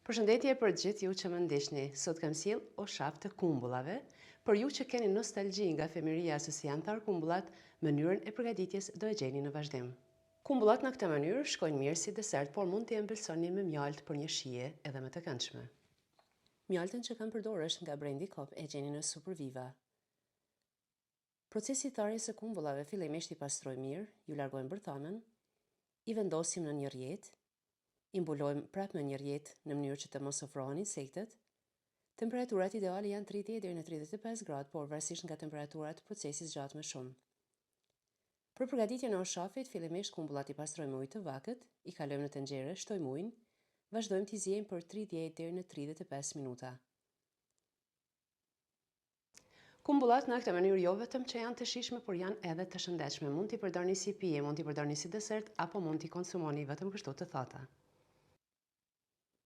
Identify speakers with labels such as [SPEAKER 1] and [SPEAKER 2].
[SPEAKER 1] Përshëndetje për gjithë ju që më ndihni. Sot kam sjell oshaf të kumbullave, për ju që keni nostalgji nga fëmijëria se si janë tharë kumbullat, mënyrën e përgatitjes do e gjeni në vazhdim. Kumbullat në këtë mënyrë shkojnë mirë si desert, por mund t'i ëmbëlsoni me mjaltë për një shije edhe më të këndshme. Mjaltën që kam përdorur është nga brendi Coop, e gjeni në Superviva. Procesi i tharjes së kumbullave: fillimisht i pastroj mirë, ju largojmë bërthamën, i vendosim në një rrjetë, i mbulojmë prapë në një rrjetë në mënyrë që të mos ofrohen insektet. Temperaturat ideale janë 30 deri në 35 gradë, por varësisht nga temperaturat procesi zgjat më shumë. Për përgatitjen e oshafit, fillimisht kumbullat i pastrojmë me ujë të vakët, i kalojmë në tenxhere, shtojmë ujin, vazhdojmë t'i ziejmë për 30 deri në 35 minuta. Kumbullat në këtë mënyrë jo vetëm që janë të shijshme, por janë edhe të shëndetshme. Mund t'i përdorni si pije, mund t'i përdorni si desert, apo mund t'i konsumoni vetëm kështu të thata.